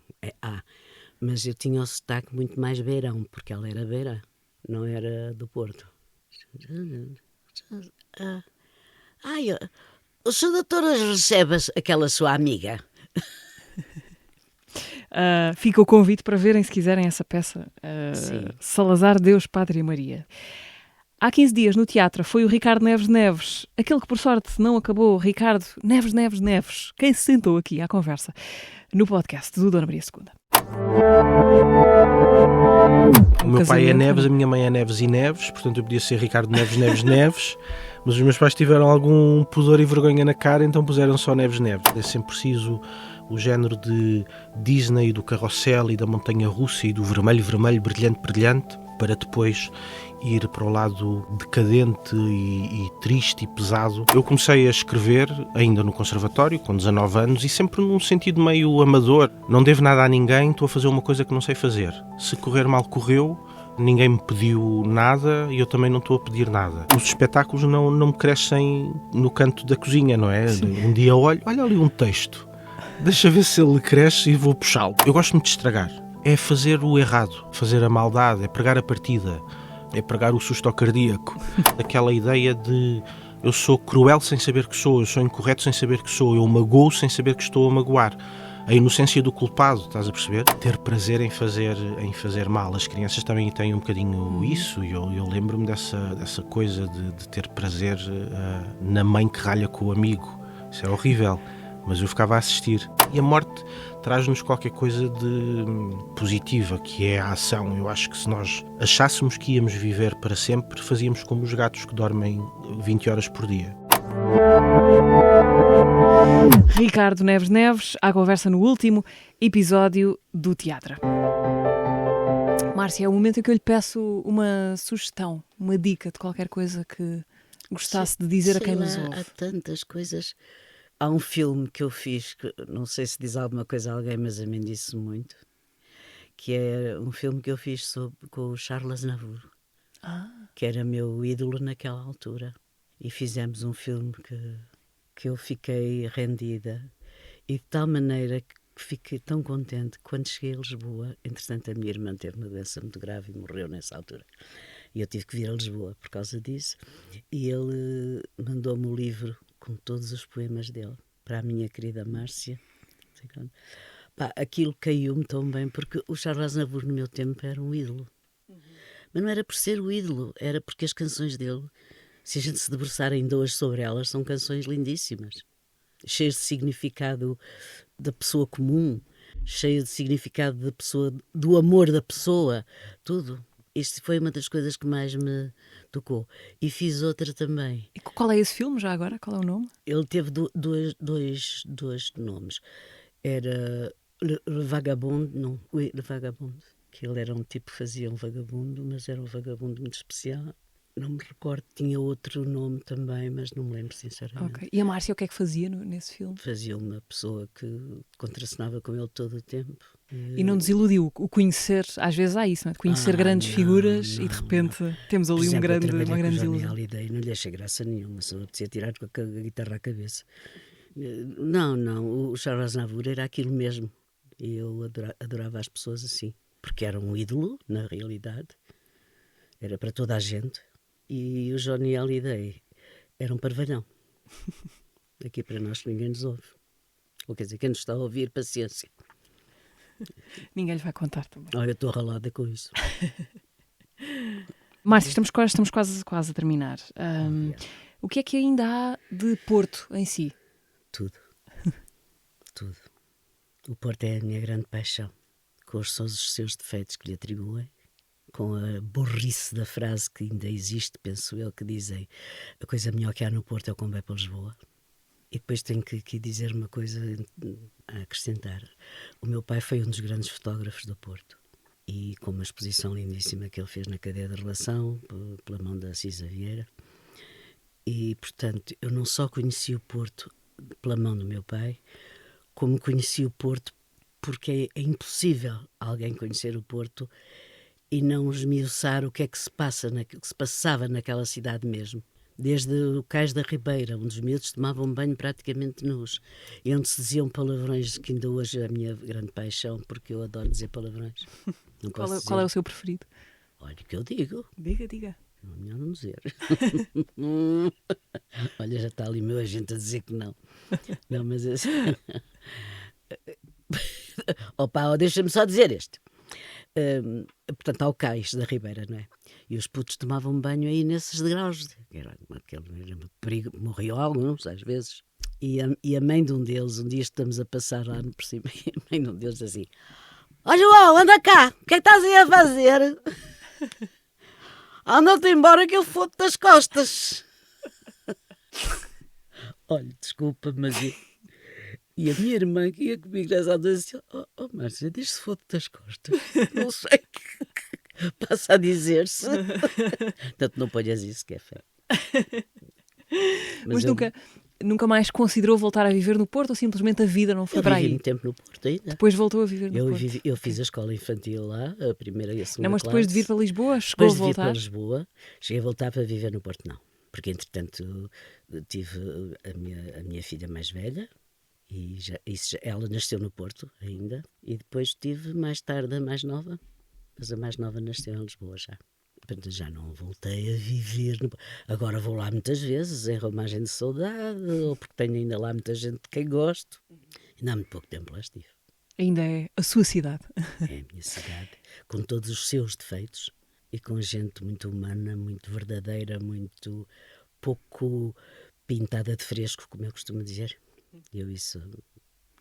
S3: Mas eu tinha o sotaque muito mais beirão, porque ela era beira, não era do Porto. O senhor doutor recebe aquela sua amiga?
S2: Fica o convite para verem, se quiserem, essa peça.
S3: Sim.
S2: Salazar, Deus, Pátria e Maria. Há 15 dias, no teatro, foi o Ricardo Neves Neves, aquele que, por sorte, não acabou. Ricardo Neves Neves Neves. Quem se sentou aqui à conversa no podcast do Dona Maria II.
S5: O meu pai é Neves, a minha mãe é Neves e Neves, portanto eu podia ser Ricardo Neves Neves Neves, mas os meus pais tiveram algum pudor e vergonha na cara, então puseram só Neves Neves. É sempre preciso o género de Disney, do carrossel e da montanha-russa e do vermelho, vermelho, brilhante, brilhante, para depois ir para o lado decadente e triste e pesado. Eu comecei a escrever ainda no conservatório, com 19 anos, e sempre num sentido meio amador. Não devo nada a ninguém, estou a fazer uma coisa que não sei fazer. Se correr mal, correu. Ninguém me pediu nada e eu também não estou a pedir nada. Os espetáculos não me crescem no canto da cozinha, não é? Sim. Um dia olha ali um texto. Deixa ver se ele cresce e vou puxá-lo. Eu gosto-me de estragar. É fazer o errado, fazer a maldade, é pregar a partida, é pregar o susto ao cardíaco. Aquela ideia de eu sou cruel sem saber que sou, eu sou incorreto sem saber que sou, eu magoo sem saber que estou a magoar. A inocência do culpado, estás a perceber? Ter prazer em fazer mal. As crianças também têm um bocadinho isso, e eu lembro-me dessa coisa de ter prazer na mãe que ralha com o amigo. Isso é horrível, mas eu ficava a assistir. E a morte traz-nos qualquer coisa de positiva, que é a ação. Eu acho que se nós achássemos que íamos viver para sempre, fazíamos como os gatos que dormem 20 horas por dia.
S2: Ricardo Neves Neves, à conversa no último episódio do Teatro. Márcia, é o momento em que eu lhe peço uma sugestão, uma dica de qualquer coisa que gostasse de dizer a quem nos ouve.
S3: Há tantas coisas. Há um filme que eu fiz, que não sei se diz alguma coisa a alguém, mas a mim disse muito, que é um filme que eu fiz com o Charles Aznavour, que era meu ídolo naquela altura. E fizemos um filme que eu fiquei rendida, e de tal maneira que fiquei tão contente que quando cheguei a Lisboa, entretanto a minha irmã teve uma doença muito grave e morreu nessa altura, e eu tive que vir a Lisboa por causa disso, e ele mandou-me o livro com todos os poemas dele, para a minha querida Márcia. Aquilo caiu-me tão bem, porque o Charles Aznavour no meu tempo era um ídolo. Mas não era por ser o ídolo, era porque as canções dele, se a gente se debruçar ainda hoje sobre elas, são canções lindíssimas, cheias de significado da pessoa comum, cheias de significado da pessoa, do amor da pessoa, tudo. Isto foi uma das coisas que mais me tocou. E fiz outra também.
S2: E qual é esse filme já agora? Qual é o nome?
S3: Ele teve dois nomes. Era Le Vagabond, não, oui, Le Vagabond. Que ele era um tipo que fazia um vagabundo, mas era um vagabundo muito especial. Não me recordo, tinha outro nome também, mas não me lembro sinceramente.
S2: Okay. E a Márcia o que é que fazia nesse filme?
S3: Fazia uma pessoa que contracenava com ele todo o tempo.
S2: E não desiludiu o conhecer, às vezes há isso, não é? Conhecer grandes figuras e de repente temos ali uma grande ilusão.
S3: Não lhe achei graça nenhuma, só apetecia tirar com a guitarra à cabeça. Não, o Charles Aznavour era aquilo mesmo. E eu adorava as pessoas assim, porque era um ídolo, na realidade, era para toda a gente. E o Johnny Hallyday era um parvalhão. Aqui para nós que ninguém nos ouve. Ou quer dizer, quem nos está a ouvir, paciência.
S2: Ninguém lhe vai contar também.
S3: Olha, eu estou ralada com isso.
S2: Márcia, estamos quase a terminar. O que é que ainda há de Porto em si?
S3: Tudo. Tudo. O Porto é a minha grande paixão, com os seus defeitos que lhe atribuem, com a burrice da frase que ainda existe, penso eu, que dizem a coisa melhor que há no Porto é o comboio para Lisboa. E depois tenho que aqui dizer uma coisa a acrescentar. O meu pai foi um dos grandes fotógrafos do Porto, e com uma exposição lindíssima que ele fez na cadeia da relação, pela mão da Cisa Vieira. E, portanto, eu não só conheci o Porto pela mão do meu pai, como conheci o Porto porque é impossível alguém conhecer o Porto e não esmiuçar o que é que se passava naquela cidade mesmo. Desde o Cais da Ribeira, onde os miúdos tomavam banho praticamente nus, e onde se diziam palavrões, que ainda hoje é a minha grande paixão, porque eu adoro dizer palavrões. Não posso dizer.
S2: Qual é o seu preferido?
S3: Olha o que eu digo.
S2: Diga.
S3: Não é melhor não dizer. Olha, já está ali meu agente a dizer que não. Não, mas Opa, deixa-me só dizer este. Portanto, há o cais da Ribeira, não é? E os putos tomavam banho aí nesses degraus. Era perigo, morriam alguns, às vezes. E a mãe de um deles, um dia estamos a passar lá por cima, e a mãe de um deles diz assim: ó João, anda cá, o que é que estás aí a fazer? Anda-te embora que eu foto das costas. Olha, desculpa, mas... E a minha irmã que ia comigo nessa altura disse: oh Márcia, diz-se foto das costas. Não sei o que passa a dizer-se. Portanto, não ponhas isso, que é feio.
S2: Mas nunca mais considerou voltar a viver no Porto ou simplesmente a vida não foi para aí?
S3: Eu vivi muito tempo no Porto ainda.
S2: Depois voltou a viver no Porto?
S3: Eu fiz a escola infantil lá, a primeira e a segunda
S2: Não, mas
S3: classe.
S2: depois de vir para Lisboa, chegou a voltar?
S3: Depois de vir para Lisboa, cheguei a voltar para viver no Porto, não. Porque, entretanto, tive a minha filha mais velha, e ela nasceu no Porto ainda, e depois tive mais tarde a mais nova, mas a mais nova nasceu em Lisboa já. Portanto, já não voltei a viver no... Agora vou lá muitas vezes em romagem de saudade, ou porque tenho ainda lá muita gente de quem gosto. Ainda há muito pouco tempo lá estive.
S2: Ainda é a sua cidade.
S3: É a minha cidade, com todos os seus defeitos e com gente muito humana, muito verdadeira, muito pouco pintada de fresco, como eu costumo dizer. Isso,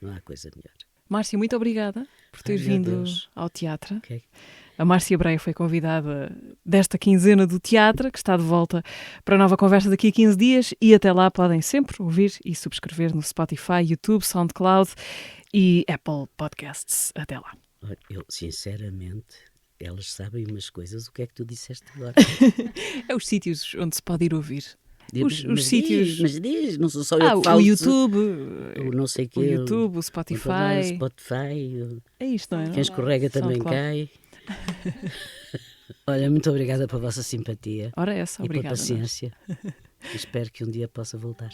S3: não há coisa melhor.
S2: Márcia, muito obrigada por ter vindo ao teatro.
S3: Okay.
S2: A Márcia Breia foi convidada desta quinzena do teatro, que está de volta para a nova conversa daqui a 15 dias, e até lá podem sempre ouvir e subscrever no Spotify, YouTube, SoundCloud e Apple Podcasts. Até lá.
S3: Eu, sinceramente, elas sabem umas coisas. O que é que tu disseste agora?
S2: É os sítios onde se pode ir ouvir. Os
S3: sítios. Mas diz, não sou só eu que falo.
S2: O YouTube,
S3: o não sei quê,
S2: o YouTube, o Spotify. É isto, não é?
S3: Quem escorrega também cai. Olha, muito obrigada pela vossa simpatia.
S2: Ora, essa, obrigada.
S3: E pela paciência. Espero que um dia possa voltar.